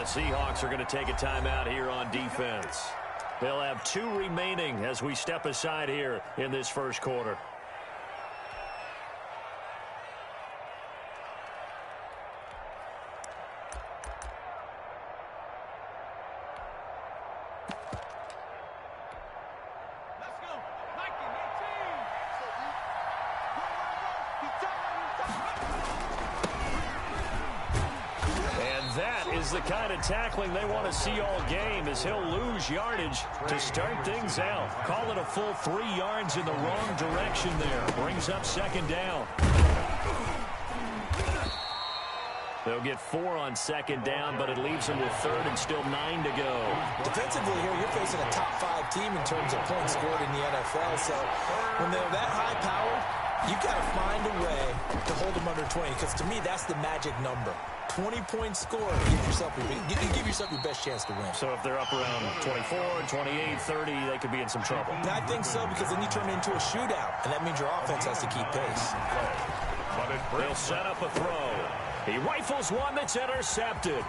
the Seahawks are going to take a timeout here on defense. They'll have 2 remaining as we step aside here in this first quarter. The kind of tackling they want to see all game as he'll lose yardage to start things out. Call it a full 3 yards in the wrong direction there. Brings up second down. They'll get 4 on second down, but it leaves them with third and still 9 to go. Defensively here, you're facing a top 5 team in terms of points scored in the NFL. So when they're that high powered, you got to find a way to hold them under 20, because to me, that's the magic number. 20 points scored, you give yourself your best chance to win. So if they're up around 24, 28, 30, they could be in some trouble. And I think so, because then you turn it into a shootout, and that means your offense has to keep pace. They'll set up a throw. He rifles one that's intercepted.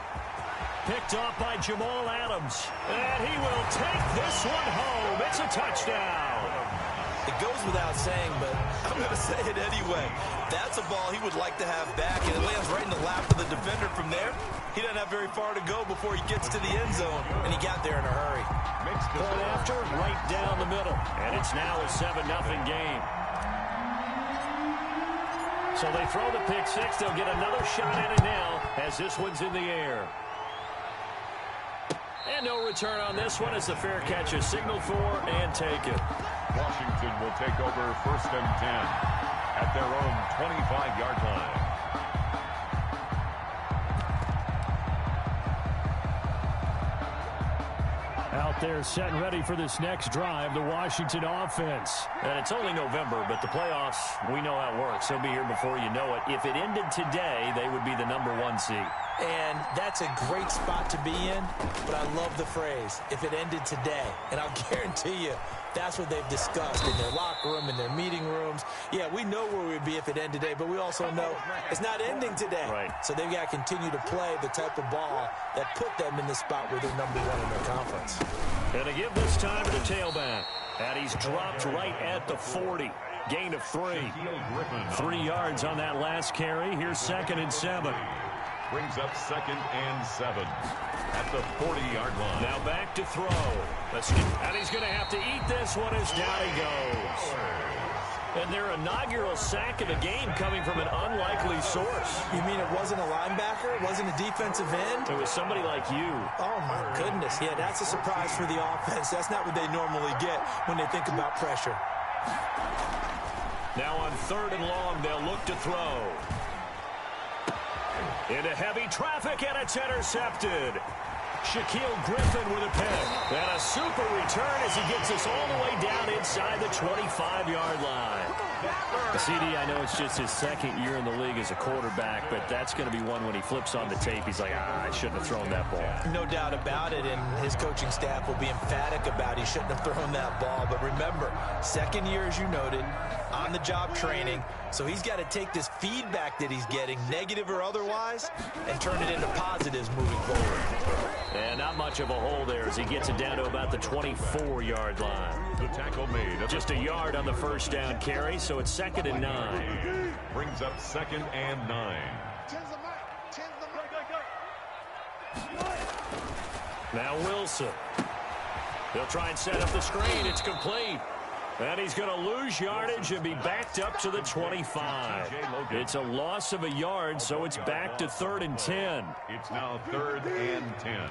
Picked off by Jamal Adams. And he will take this one home. It's a touchdown. It goes without saying, but I'm going to say it anyway. That's a ball he would like to have back, and it lands right in the lap of the defender from there. He doesn't have very far to go before he gets to the end zone, and he got there in a hurry. Point after, right down the middle. And it's now a 7-0 game. So they throw the pick six. They'll get another shot at it now as this one's in the air. And no return on this one as the fair catch is signaled for and taken. Washington will take over 1st and 10 at their own 25-yard line. Out there set and ready for this next drive, the Washington offense. And it's only November, but the playoffs, we know how it works. They'll be here before you know it. If it ended today, they would be the #1 seed. And that's a great spot to be in, but I love the phrase, if it ended today. And I'll guarantee you, that's what they've discussed in their locker room, in their meeting rooms. Yeah, we know where we'd be if it ended today, but we also know it's not ending today. Right. So they've got to continue to play the type of ball that put them in the spot where they're #1 in their conference. And to give this time to the tailback. And he's dropped right at the 40. Gain of 3. 3 yards on that last carry. Here's 2nd and 7. Brings up 2nd and 7 at the 40-yard line. Now back to throw. And he's going to have to eat this one as down he goes. And their inaugural sack of the game coming from an unlikely source. You mean it wasn't a linebacker? It wasn't a defensive end? It was somebody like you. Oh, my goodness. Yeah, that's a surprise for the offense. That's not what they normally get when they think about pressure. Now on 3rd and long, they'll look to throw. Into heavy traffic, and it's intercepted. Shaquille Griffin with a pick. And a super return as he gets us all the way down inside the 25-yard line. CD, I know it's just his 2nd year in the league as a quarterback, but that's going to be one when he flips on the tape. He's like, I shouldn't have thrown that ball. No doubt about it, and his coaching staff will be emphatic about he shouldn't have thrown that ball. But remember, 2nd year, as you noted, on-the-job training. So he's got to take this feedback that he's getting, negative or otherwise, and turn it into positives moving forward. And not much of a hole there as he gets it down to about the 24-yard line. The tackle made. Just a yard on the first down carry, so it's 2nd and 9. Brings up 2nd and 9. Now Wilson. They'll try and set up the screen. It's complete. And he's going to lose yardage and be backed up to the 25. It's a loss of a yard, so it's back to 3rd and 10. It's now 3rd and 10.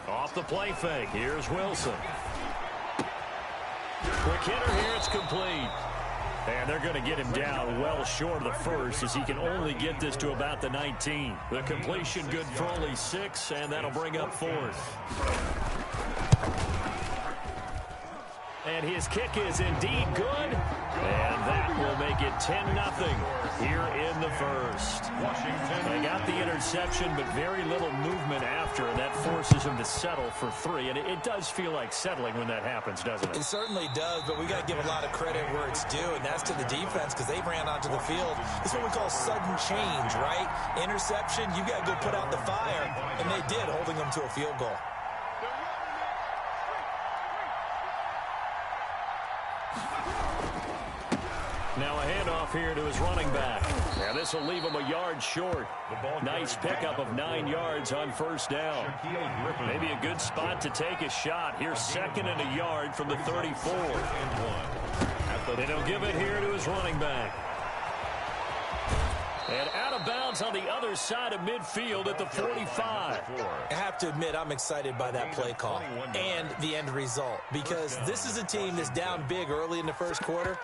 Off the play fake. Here's Wilson. Quick hitter here. It's complete. And they're going to get him down well short of the first as he can only get this to about the 19. The completion good for only 6, and that'll bring up 4th. And his kick is indeed good. And that will make it 10-0 here in the first. Washington. They got the interception, but very little movement after, and that forces them to settle for 3. And it does feel like settling when that happens, doesn't it? It certainly does, but we got to give a lot of credit where it's due, and that's to the defense because they ran onto the field. It's what we call sudden change, right? Interception, you got to go put out the fire, and they did, holding them to a field goal. Now a handoff here to his running back. Now this will leave him a yard short. Nice pickup of 9 yards on first down. Maybe a good spot to take a shot. Here's 2nd and a yard from the 34. And he'll give it here to his running back. And out of bounds on the other side of midfield at the 45. I have to admit, I'm excited by that play call and the end result because this is a team that's down big early in the first quarter.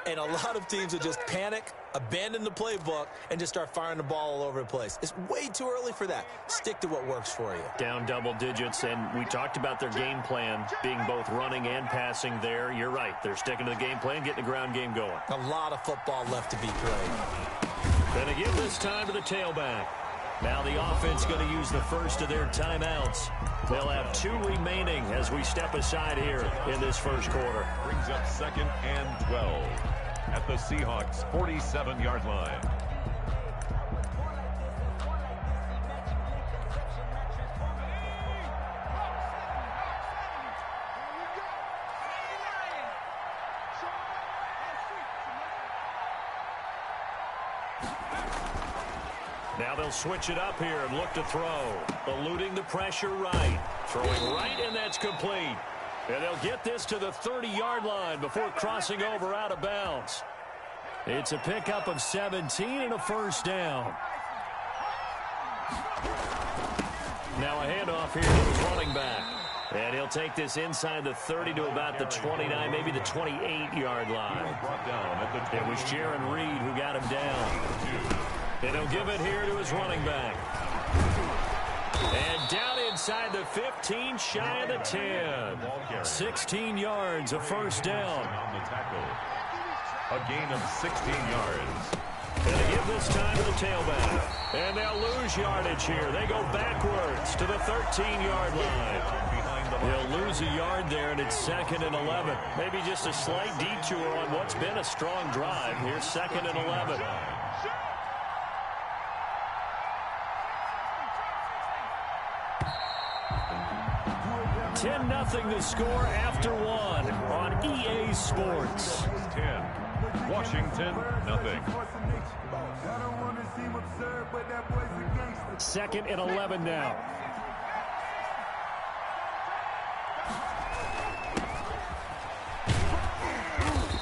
And a lot of teams will just panic, abandon the playbook, and just start firing the ball all over the place. It's way too early for that. Stick to what works for you. Down double digits, and we talked about their game plan being both running and passing there. You're right. They're sticking to the game plan, getting the ground game going. A lot of football left to be played. Going to give this time to the tailback. Now the offense going to use the first of their timeouts. They'll have 2 remaining as we step aside here in this first quarter. Brings up 2nd and 12 at the Seahawks' 47-yard line. Now they'll switch it up here and look to throw. Eluding the pressure right. Throwing right, and that's complete. And they'll get this to the 30-yard line before crossing over out of bounds. It's a pickup of 17 and a first down. Now a handoff here to his running back. And he'll take this inside the 30 to about the 29, maybe the 28-yard line. It was Jaron Reed who got him down. And he'll give it here to his running back. And down inside the 15, shy of the 10. 16 yards, a first down. A gain of 16 yards. And they give this time to the tailback. And they'll lose yardage here. They go backwards to the 13-yard line. They'll lose a yard there, and it's 2nd and 11. Maybe just a slight detour on what's been a strong drive. Here's 2nd and 11. 10-0 the score after 1 on EA Sports. 10. Washington, 0. 2nd and 11 now.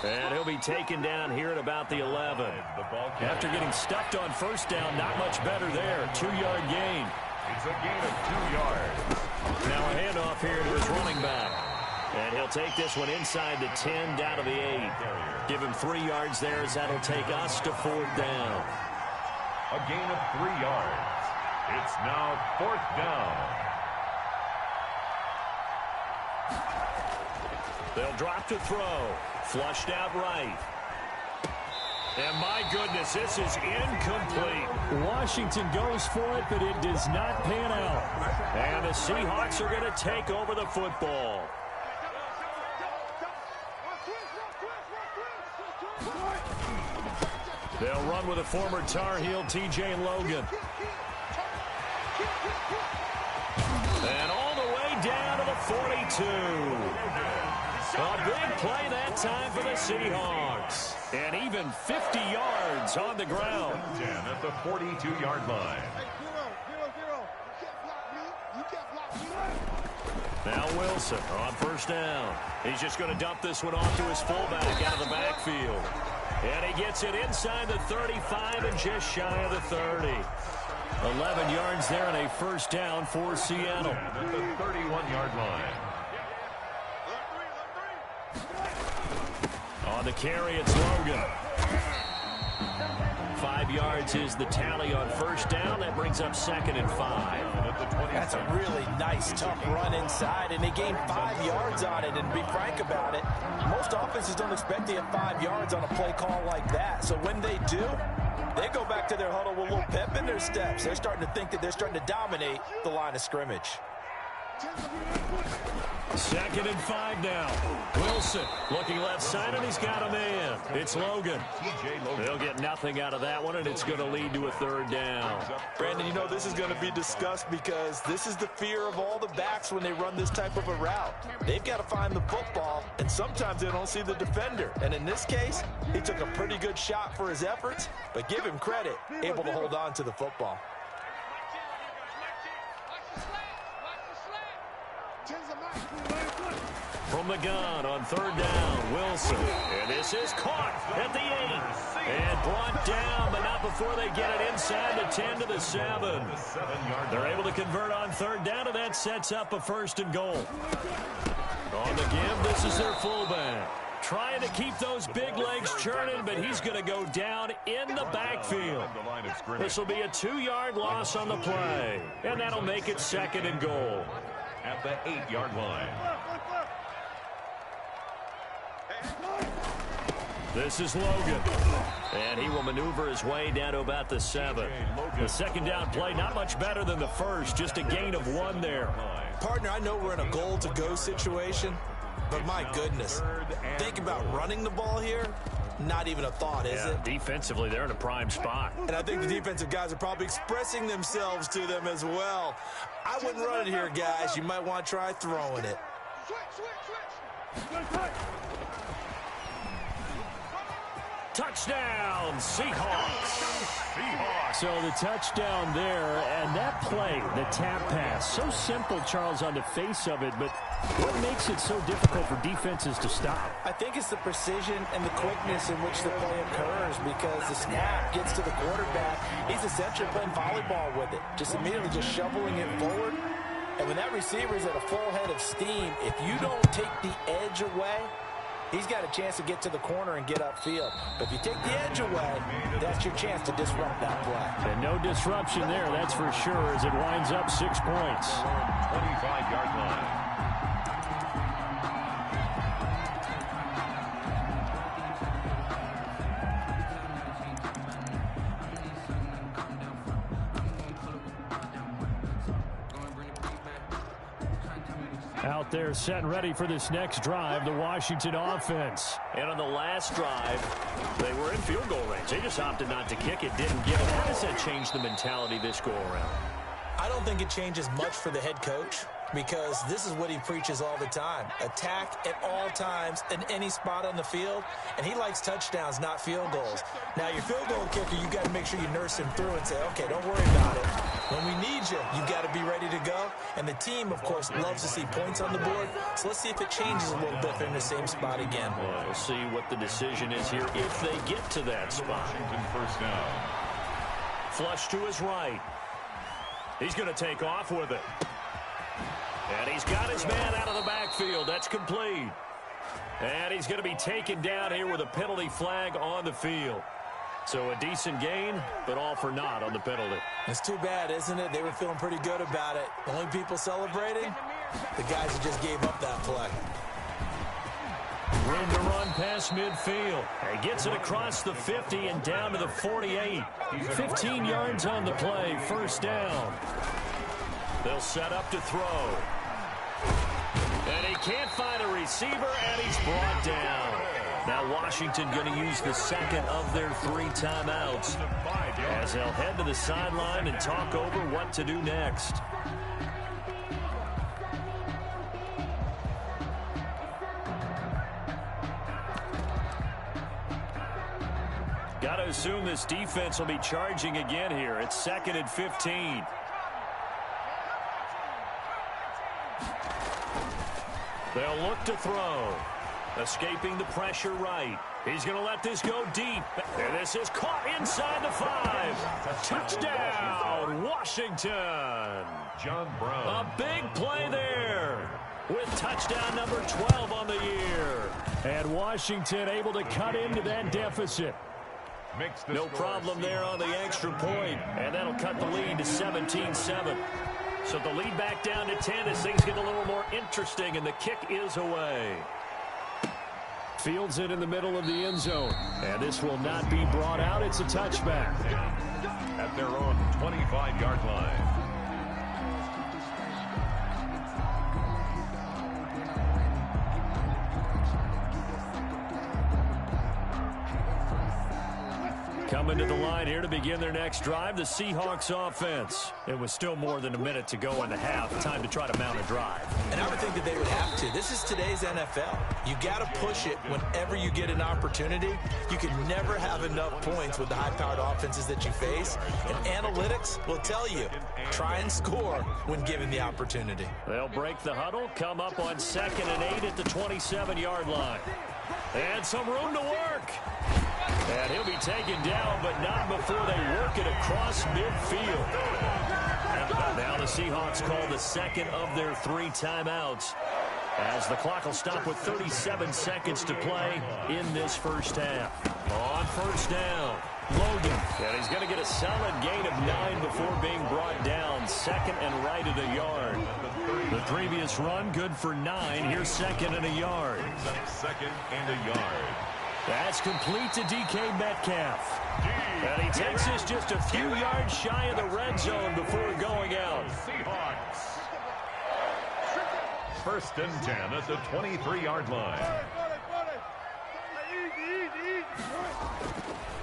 And he'll be taken down here at about the 11. After getting stuffed on first down, not much better there. 2-yard gain. It's a gain of 2 yards. Now a handoff here to his running back. And he'll take this one inside the 10 down to the 8. Give him 3 yards there as that'll take us to 4th down. A gain of 3 yards. It's now 4th down. They'll drop to throw. Flushed out right. And my goodness, this is incomplete. Washington goes for it, but it does not pan out. And the Seahawks are going to take over the football. They'll run with a former Tar Heel, T.J. Logan. And all the way down to the 42. A big play that time for the Seahawks. And even 50 yards on the ground. 10 at the 42-yard line. Now Wilson on first down. He's just going to dump this one off to his fullback out of the backfield. And he gets it inside the 35 and just shy of the 30. 11 yards there and a first down for Seattle. At the 31-yard line. On the carry, it's Logan. 5 yards is the tally on first down. That brings up 2nd and 5. That's a really nice, tough run inside, and they gained 5 yards on it. And to be frank about it, most offenses don't expect to get 5 yards on a play call like that. So when they do, They go back to their huddle with a little pep in their steps. They're starting to think that they're starting to dominate the line of scrimmage. 2nd and 5 now. Wilson looking left side, and he's got a man. It's Logan. They'll get nothing out of that one, and it's going to lead to a 3rd down. Brandon, you know this is going to be discussed because this is the fear of all the backs when they run this type of a route. They've got to find the football, and sometimes they don't see the defender. And in this case, he took a pretty good shot for his efforts, but give him credit, able to hold on to the football. From the gun on 3rd down, Wilson. And this is caught at the 8. And brought down, but not before they get it inside the 10 to the 7. They're able to convert on 3rd down, and that sets up a 1st and goal. On the give, this is their fullback. Trying to keep those big legs churning, but he's going to go down in the backfield. This will be a 2-yard loss on the play, and that'll make it 2nd and goal. At the 8-yard line. This is Logan, and he will maneuver his way down to about the 7. The 2nd down play, not much better than the first, just a gain of 1 there. Partner, I know we're in a goal-to-go situation, but my goodness, think about running the ball here. Not even a thought, is it? Defensively, they're in a prime spot. And I think the defensive guys are probably expressing themselves to them as well. I wouldn't run it here, guys. You might want to try throwing it. Touchdown, Seahawks. So the touchdown there, and that play, the tap pass, so simple, Charles, on the face of it, but what makes it so difficult for defenses to stop? I think it's the precision and the quickness in which the play occurs, because the snap gets to the quarterback. He's essentially playing volleyball with it, just immediately just shoveling it forward. And when that receiver is at a full head of steam, if you don't take the edge away, he's got a chance to get to the corner and get upfield. But if you take the edge away, that's your chance to disrupt that play. And no disruption there, that's for sure, as it winds up 6 points. 25-yard line. Out there set and ready for this next drive, the Washington offense. And on the last drive, they were in field goal range. They just opted not to kick it, didn't get it. How does that change the mentality this go-around? I don't think it changes much for the head coach, because this is what he preaches all the time. Attack at all times in any spot on the field, and he likes touchdowns, not field goals. Now, your field goal kicker, you got to make sure you nurse him through and say, okay, don't worry about it. When we need you, you got to be ready to go. And the team, of course, loves to see points on the board. So let's see if it changes a little bit in the same spot again. Well, we'll see what the decision is here if they get to that spot. Washington 1st down. Flush to his right. He's going to take off with it. And he's got his man out of the backfield. That's complete. And he's going to be taken down here with a penalty flag on the field. So a decent gain, but all for naught on the penalty. It's too bad, isn't it? They were feeling pretty good about it. The only people celebrating, the guys who just gave up that play. Room to run past midfield. He gets it across the 50 and down to the 48. 15 yards on the play, 1st down. They'll set up to throw. And he can't find a receiver, and he's brought down. Now Washington going to use the 2nd of their 3 timeouts as they'll head to the sideline and talk over what to do next. Got to assume this defense will be charging again here. It's 2nd and 15. They'll look to throw. Escaping the pressure right. He's going to let this go deep. And this is caught inside the 5. Touchdown, Washington. John Brown. A big play there with touchdown number 12 on the year. And Washington able to cut into that deficit. No problem there on the extra point. And that'll cut the lead to 17-7. So the lead back down to 10 as things get a little more interesting, and the kick is away. Fields it in the middle of the end zone. And this will not be brought out. It's a touchback. At their own 25-yard line. Coming to the line here to begin their next drive, the Seahawks offense. It was still more than a minute to go in the half. Time to try to mount a drive. And I would think that they would have to. This is today's NFL. You got to push it whenever you get an opportunity. You can never have enough points with the high-powered offenses that you face. And analytics will tell you, try and score when given the opportunity. They'll break the huddle, come up on 2nd and 8 at the 27-yard line. And some room to work. And he'll be taken down, but not before they work it across midfield. Now the Seahawks call the second of their 3 timeouts, as the clock will stop with 37 seconds to play in this first half. On first down, Logan. And he's going to get a solid gain of 9 before being brought down. 2nd and right at a yard. The previous run good for 9. Here's 2nd and a yard. 2nd and a yard. That's complete to DK Metcalf. And he takes us just a few yards shy of the red zone before going out. Seahawks. 1st and 10 at the 23-yard line.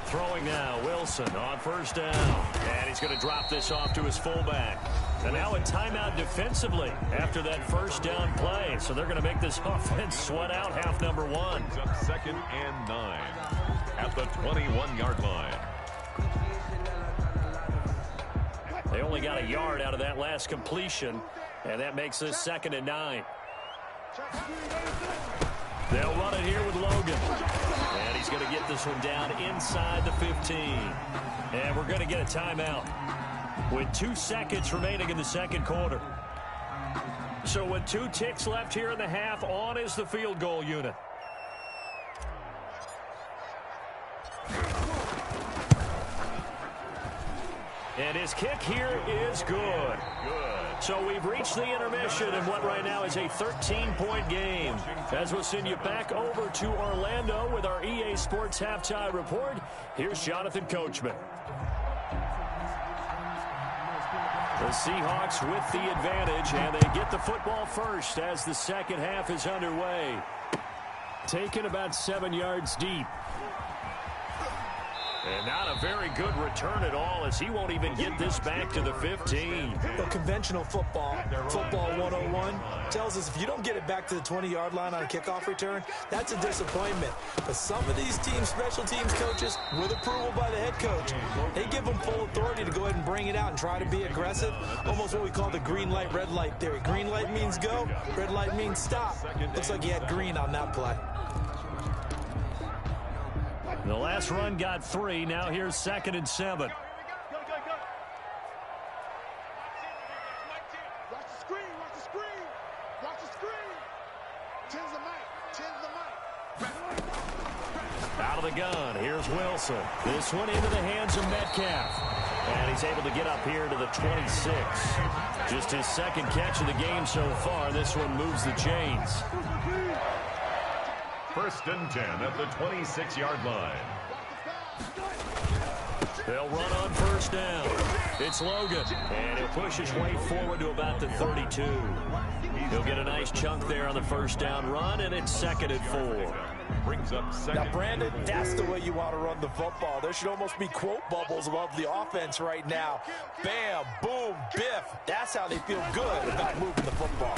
Throwing now, Wilson on first down. And he's going to drop this off to his fullback. And now a timeout defensively after that first down play. So they're going to make this offense sweat out half number 1. It's up 2nd and 9 at the 21-yard line. They only got a yard out of that last completion. And that makes this 2nd and 9. They'll run it here with Logan. And he's going to get this one down inside the 15. And we're going to get a timeout with 2 seconds remaining in the second quarter. So with 2 ticks left here in the half, on is the field goal unit. And his kick here is good. So we've reached the intermission in what right now is a 13-point game. As we'll send you back over to Orlando with our EA Sports Halftime Report, here's Jonathan Coachman. The Seahawks with the advantage, and they get the football first as the second half is underway. Taken about 7 yards deep. And not a very good return at all, as he won't even get this back to the 15. Well, conventional football 101, tells us if you don't get it back to the 20-yard line on a kickoff return, that's a disappointment. But some of these teams, special teams coaches, with approval by the head coach, they give them full authority to go ahead and bring it out and try to be aggressive. Almost what we call the green light, red light theory. Green light means go, red light means stop. Looks like he had green on that play. The last run got 3. Now here's 2nd and 7. Watch the screen, watch the screen, watch the screen. 10's the mic, 10's the mic. Out of the gun, here's Wilson. This one into the hands of Metcalf. And he's able to get up here to the 26. Just his 2nd catch of the game so far. This one moves the chains. 1st and 10 at the 26-yard line. They'll run on first down. It's Logan, and he'll push his way forward to about the 32. He'll get a nice chunk there on the first down run, and it's 2nd and 4. Brings up 2nd. Now, Brandon, that's the way you want to run the football. There should almost be quote bubbles above the offense right now. Bam, boom, biff. That's how they feel good about moving the football.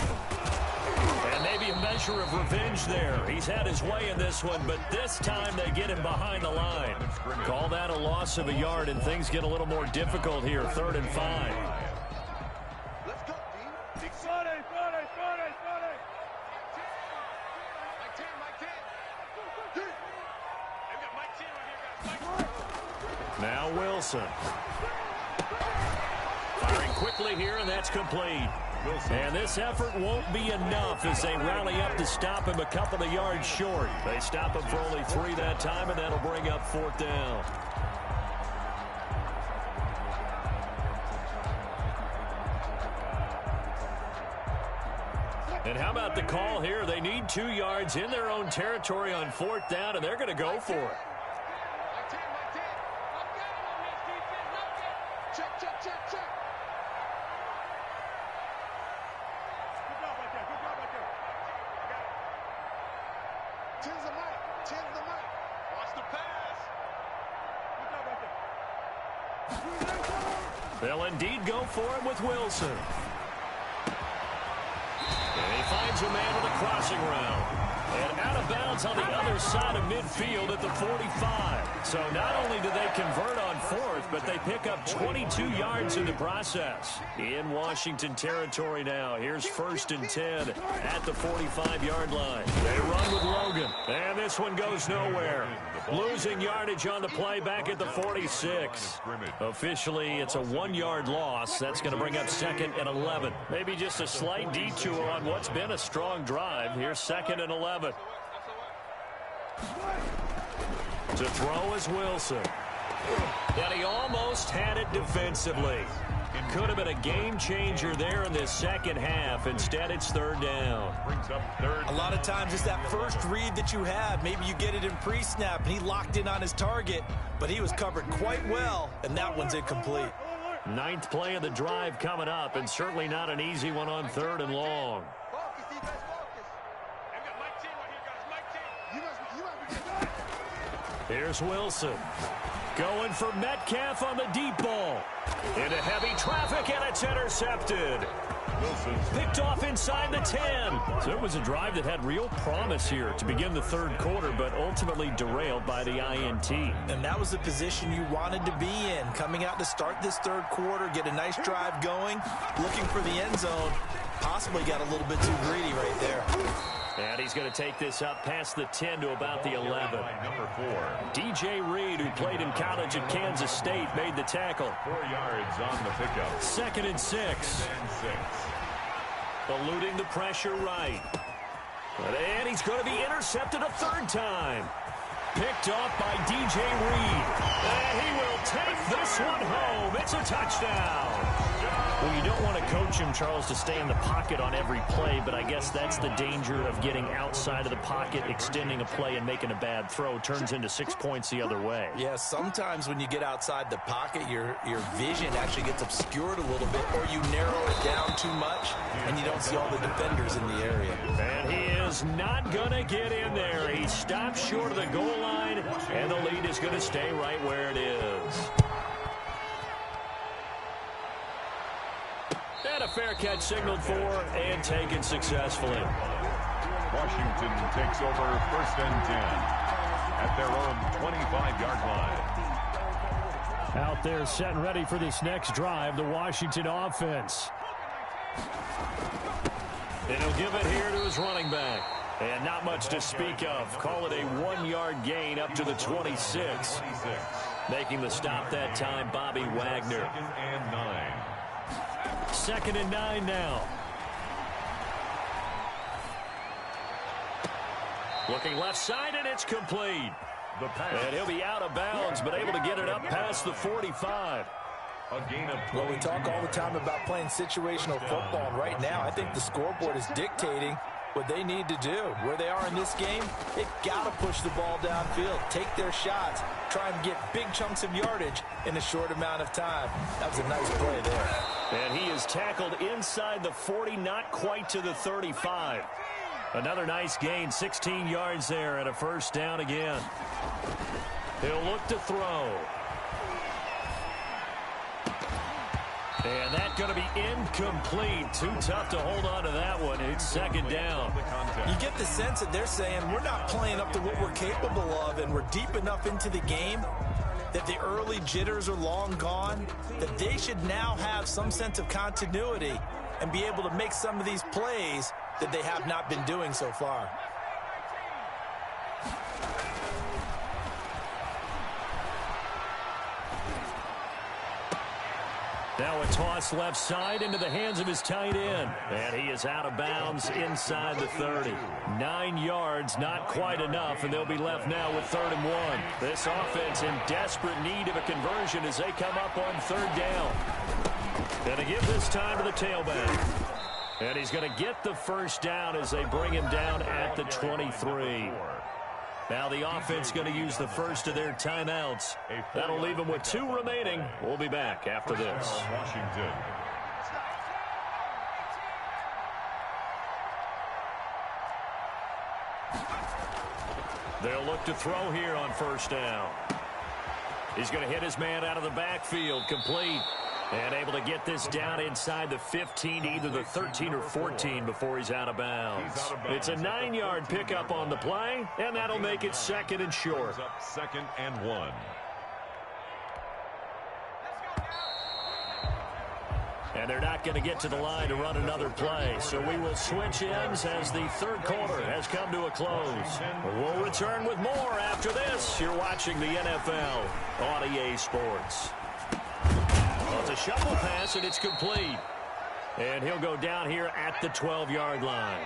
And maybe a measure of revenge there. He's had his way in this one, but this time they get him behind the line. Call that a loss of a yard, and things get a little more difficult here. 3rd and 5. Let's go, D. Now Wilson. Firing quickly here, and that's complete. And this effort won't be enough as they rally up to stop him a couple of yards short. They stop him for only 3 that time, and that'll bring up 4th down. And how about the call here? They need 2 yards in their own territory on 4th down, and they're going to go for it. Check, check, check, check. Good job right there. Good job right there. I got it. 10's the mic. 10's the mic. Watch the pass. Good job right there. They'll indeed go for it with Wilson. And he finds a man with a crossing route. And out of bounds on the other side of midfield at the 45. So not only do they convert on 4th, but they pick up 22 yards in the process. In Washington territory now. Here's 1st and 10 at the 45-yard line. They run with Logan. And this one goes nowhere. Losing yardage on the play back at the 46. Officially, it's a 1-yard loss. That's going to bring up 2nd and 11. Maybe just a slight detour on what's been a strong drive. Here's 2nd and 11. To throw is Wilson. And he almost had it defensively. Could have been a game changer there in this second half. Instead, it's 3rd down. A lot of times it's that first read that you have. Maybe you get it in pre-snap, and he locked in on his target, but he was covered quite well, and that one's incomplete. 9th play of the drive coming up, and certainly not an easy one on 3rd and long. Here's Wilson. Going for Metcalf on the deep ball. Into heavy traffic, and it's intercepted. Picked off inside the 10. So it was a drive that had real promise here to begin the 3rd quarter, but ultimately derailed by the INT. And that was the position you wanted to be in. Coming out to start this 3rd quarter, get a nice drive going, looking for the end zone. Possibly got a little bit too greedy right there. And he's going to take this up past the 10 to about the 11. Number 4. DJ Reed, who played in college at Kansas State, made the tackle. 4 yards on the pickup. 2nd and 6. Eluding the pressure right. And he's going to be intercepted a 3rd time. Picked off by DJ Reed. And he will take this one home. It's a touchdown. Well, you don't want to coach him, Charles, to stay in the pocket on every play, but I guess that's the danger of getting outside of the pocket, extending a play, and making a bad throw. Turns into 6 points the other way. Yeah, sometimes when you get outside the pocket, your vision actually gets obscured a little bit, or you narrow it down too much, and you don't see all the defenders in the area. And he is not going to get in there. He stops short of the goal line, and the lead is going to stay right where it is. And a fair catch signaled for and taken successfully. Washington takes over 1st and 10 at their own 25-yard line. Out there set and ready for this next drive, the Washington offense. And he'll give it here to his running back. And not much to speak of. Call it a 1-yard gain up to the 26. Making the stop that time, Bobby Wagner. 2nd and 9. 2nd and 9 now. Looking left side, and it's complete. And he'll be out of bounds, but able to get it up past the 45. Well, we talk all the time about playing situational football, and right now I think the scoreboard is dictating what they need to do. Where they are in this game, they've got to push the ball downfield, take their shots, try and get big chunks of yardage in a short amount of time. That was a nice play there. And he is tackled inside the 40, not quite to the 35. Another nice gain, 16 yards there, and a 1st down again. He'll look to throw. And that's going to be incomplete. Too tough to hold on to that one. It's 2nd down. You get the sense that they're saying we're not playing up to what we're capable of, and we're deep enough into the game that the early jitters are long gone, that they should now have some sense of continuity and be able to make some of these plays that they have not been doing so far. Now a toss left side into the hands of his tight end. And he is out of bounds inside the 30. 9 yards, not quite enough, and they'll be left now with 3rd and 1. This offense in desperate need of a conversion as they come up on 3rd down. And to give this time to the tailback. And he's going to get the first down as they bring him down at the 23. Now the offense going to use the first of their timeouts. That'll leave them with 2 remaining. We'll be back after this. Washington. They'll look to throw here on first down. He's going to hit his man out of the backfield, complete. And able to get this down inside the 15, either the 13 or 14 before he's out of bounds. It's a 9-yard pickup on the play, and that'll make it 2nd and short. Up 2nd and 1. And they're not going to get to the line to run another play. So we will switch ends as the third quarter has come to a close. We'll return with more after this. You're watching the NFL on EA Sports. Well, it's a shovel pass, and it's complete. And he'll go down here at the 12-yard line.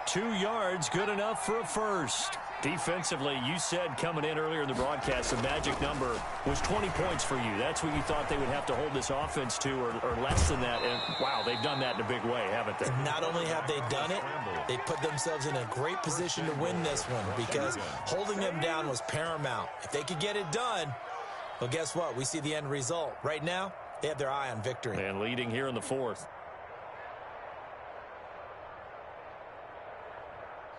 2 yards, good enough for a first. Defensively, you said coming in earlier in the broadcast, the magic number was 20 points for you. That's what you thought they would have to hold this offense to, or less than that. And, wow, they've done that in a big way, haven't they? And not only have they done it, they put themselves in a great position to win this one because holding them down was paramount. If they could get it done, well, guess what? We see the end result. Right now, they have their eye on victory. And leading here in the 4th.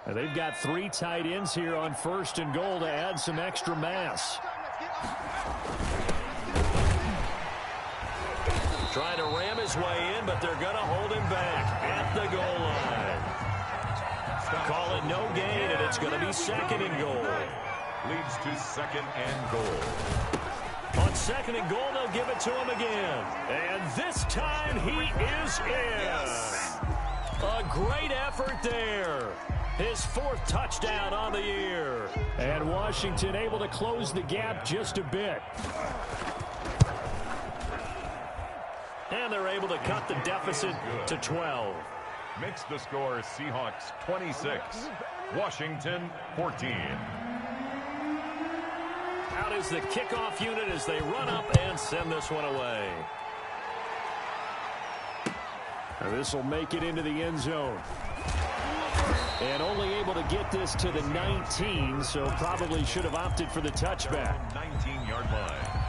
And they've got 3 tight ends here on 1st and goal to add some extra mass. Trying to ram his way in, but they're going to hold him back at the goal line. Call it no gain, and it's going to be 2nd and goal. Leads to 2nd and goal. On 2nd and goal, they'll give it to him again. And this time he is in. Yes. A great effort there. His 4th touchdown on the year. And Washington able to close the gap just a bit. And they're able to cut the deficit to 12. Makes the score Seahawks 26, Washington 14. Out is the kickoff unit as they run up and send this one away. This will make it into the end zone. And only able to get this to the 19, so probably should have opted for the touchback. 19-yard line.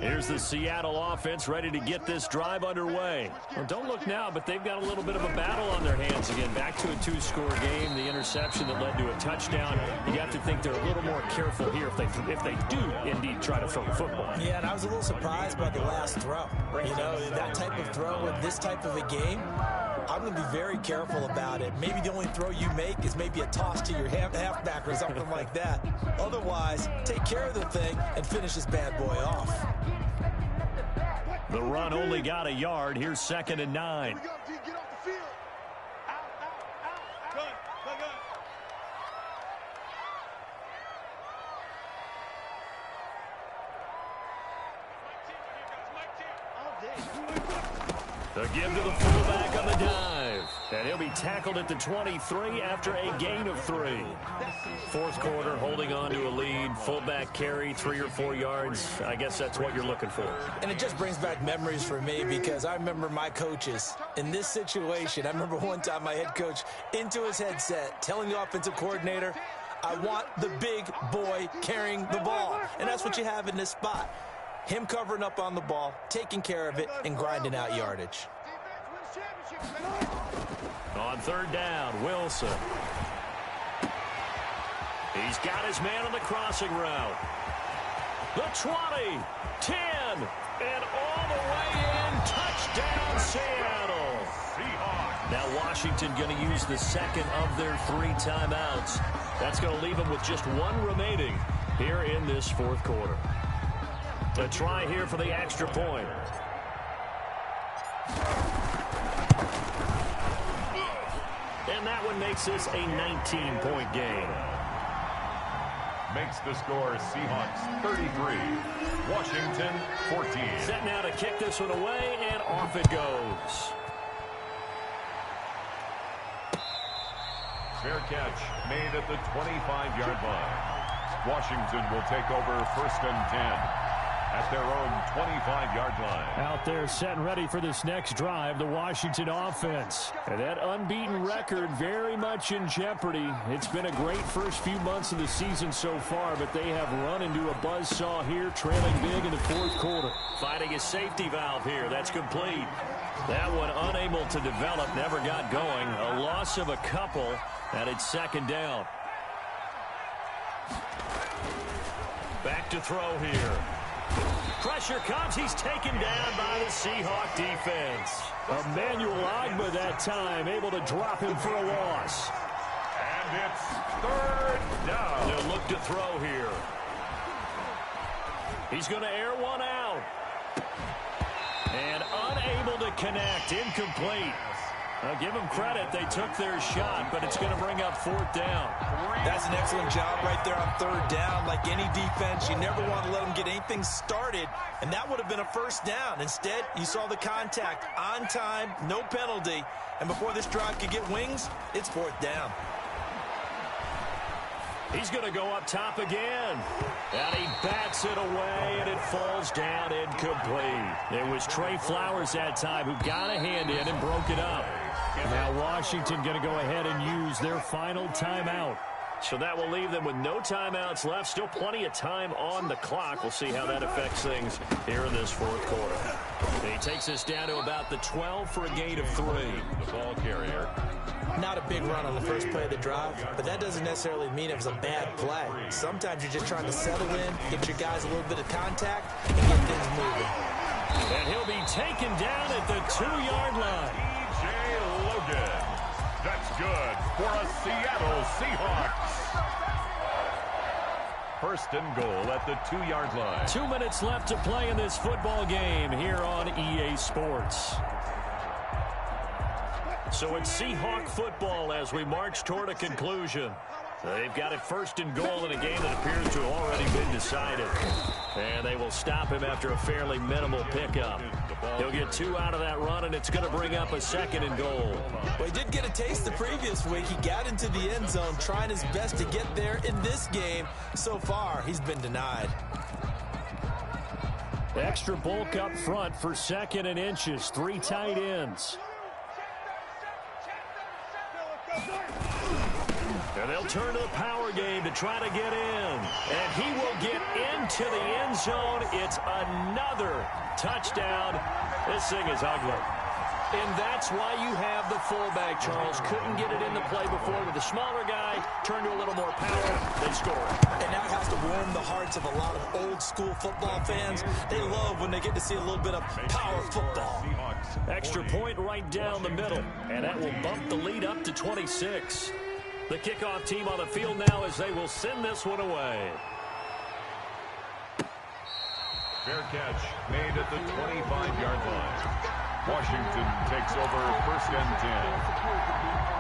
Here's the Seattle offense ready to get this drive underway. Well, don't look now, but they've got a little bit of a battle on their hands again. Back to a 2-score game, the interception that led to a touchdown. You have to think they're a little more careful here if they do indeed try to throw the football. Yeah, and I was a little surprised by the last throw. You know, that type of throw in this type of a game, I'm going to be very careful about it. Maybe the only throw you make is maybe a toss to your halfback or something like that. Otherwise, take care of the thing and finish this bad boy off. The run only got a yard. Here's 2nd and 9. Get off the field. Out. Good. The give to the fullback on the dive. And he'll be tackled at the 23 after a gain of 3. 4th quarter, holding on to a lead. Fullback carry, 3 or 4 yards. I guess that's what you're looking for. And it just brings back memories for me because I remember my coaches in this situation. I remember one time my head coach into his headset telling the offensive coordinator, I want the big boy carrying the ball. And that's what you have in this spot. Him covering up on the ball, taking care of it, and grinding out yardage. On 3rd down, Wilson. He's got his man on the crossing route. The 20, 10, and all the way in. Touchdown, Seattle. Now Washington going to use the 2nd of their 3 timeouts. That's going to leave them with just 1 remaining here in this 4th quarter. A try here for the extra point. And that one makes this a 19-point game. Makes the score Seahawks 33, Washington 14. Set now to kick this one away, and off it goes. Fair catch made at the 25-yard line. Washington will take over 1st and 10 at their own 25-yard line. Out there set and ready for this next drive, the Washington offense. And that unbeaten record very much in jeopardy. It's been a great first few months of the season so far, but they have run into a buzzsaw here, trailing big in the 4th quarter. Finding a safety valve here. That's complete. That one unable to develop, never got going. A loss of a couple, and it's 2nd down. Back to throw here. Pressure comes. He's taken down by the Seahawk defense. Emmanuel Ogbah that time able to drop him for a loss. And it's 3rd down. They'll look to throw here. He's going to air one out. And unable to connect. Incomplete. I'll give them credit. They took their shot, but it's going to bring up 4th down. That's an excellent job right there on 3rd down. Like any defense, you never want to let them get anything started, and that would have been a 1st down. Instead, you saw the contact on time, no penalty, and before this drive could get wings, it's 4th down. He's going to go up top again. And he bats it away, and it falls down incomplete. It was Trey Flowers that time who got a hand in and broke it up. Now Washington going to go ahead and use their final timeout. So that will leave them with no timeouts left. Still plenty of time on the clock. We'll see how that affects things here in this 4th quarter. And he takes us down to about the 12 for a gain of 3. The ball carrier. Not a big run on the first play of the drive, but that doesn't necessarily mean it was a bad play. Sometimes you're just trying to settle in, get your guys a little bit of contact, and get things moving. And he'll be taken down at the 2-yard line. E.J. Logan. That's good for a Seattle Seahawks. 1st and goal at the 2-yard line. 2 minutes left to play in this football game here on EA Sports. So it's Seahawk football as we march toward a conclusion. They've got it 1st and goal in a game that appears to have already been decided. And they will stop him after a fairly minimal pickup. He'll get 2 out of that run, and it's going to bring up a 2nd and goal. Well, he did get a taste the previous week. He got into the end zone, trying his best to get there in this game. So far, he's been denied. Extra bulk up front for 2nd and inches. 3 tight ends. And they'll turn to the power game to try to get in. And he will get into the end zone. It's another touchdown. This thing is ugly. And that's why you have the fullback, Charles. Couldn't get it in the play before with the smaller guy. Turned to a little more power. They score. And that has to warm the hearts of a lot of old-school football fans. They love when they get to see a little bit of power football. Extra point right down the middle. And that will bump the lead up to 26. The kickoff team on the field now as they will send this one away. Fair catch made at the 25-yard line. Washington takes over 1st and 10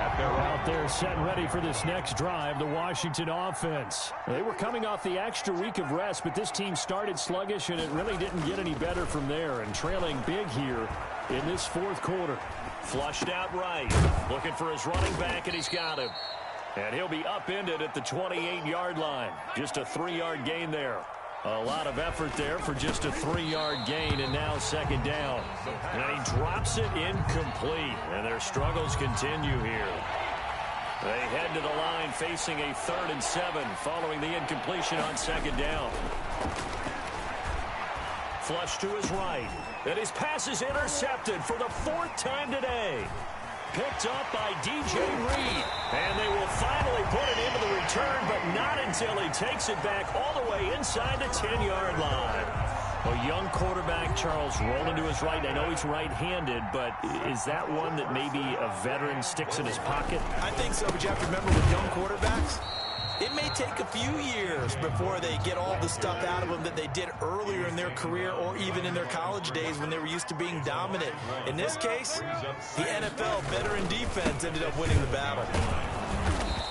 at their out there set and ready for this next drive, the Washington offense. They were coming off the extra week of rest, but this team started sluggish, and it really didn't get any better from there, and trailing big here in this 4th quarter. Flushed out right, looking for his running back, and he's got him. And he'll be upended at the 28-yard line. Just a 3-yard gain there. A lot of effort there for just a 3-yard gain, and now 2nd down. And he drops it incomplete, and their struggles continue here. They head to the line facing a 3rd and 7 following the incompletion on 2nd down. Flush to his right. And his pass is intercepted for the 4th time today. Picked up by DJ Reed. And they will finally put it into the return, but not until he takes it back all the way inside the 10-yard line. A young quarterback, Charles, rolling to his right. I know he's right-handed, but is that one that maybe a veteran sticks in his pocket? I think so, but you have to remember with young quarterbacks, It may take a few years before they get all the stuff out of them that they did earlier in their career or even in their college days when they were used to being dominant. In this case, the NFL veteran defense ended up winning the battle.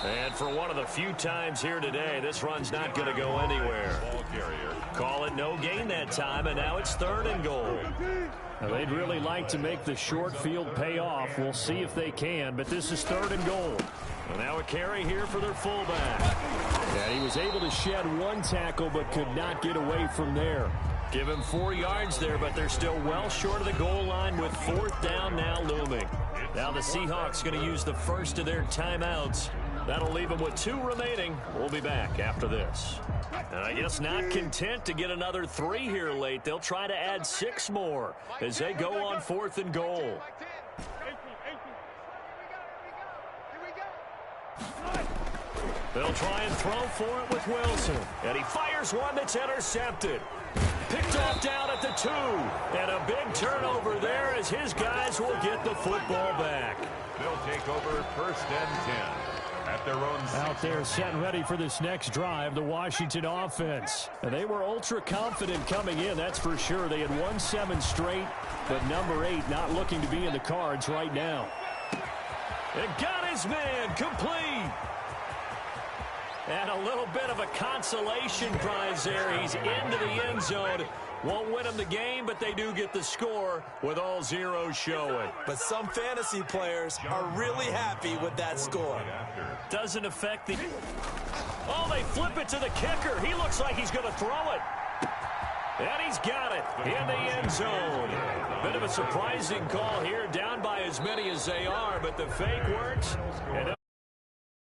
And for one of the few times here today, this run's not going to go anywhere. Call it no gain that time, and now it's 3rd and goal. Now, they'd really like to make the short field pay off. We'll see if they can, but this is 3rd and goal. And now a carry here for their fullback. Yeah, he was able to shed 1 tackle, but could not get away from there. Give him 4 yards there, but they're still well short of the goal line with 4th down now looming. Now the Seahawks going to use the first of their timeouts. That'll leave them with 2 remaining. We'll be back after this. And I guess not content to get another 3 here late. They'll try to add 6 more as they go on 4th and goal. They'll try and throw for it with Wilson. And he fires one that's intercepted. Picked off down at the 2. And a big turnover there as his guys will get the football back. They'll take over 1st and 10. At their own out there set ready for this next drive, the Washington offense. And they were ultra confident coming in, that's for sure. They had won 7 straight, but number 8 not looking to be in the cards right now. It got his man complete. And a little bit of a consolation prize there. He's into the end zone. Won't win them the game, but they do get the score with all zeros showing. But some fantasy players are really happy with that score. Doesn't affect the... Oh, they flip it to the kicker. He looks like he's going to throw it. And he's got it in the end zone. Bit of a surprising call here, down by as many as they are, but the fake works. And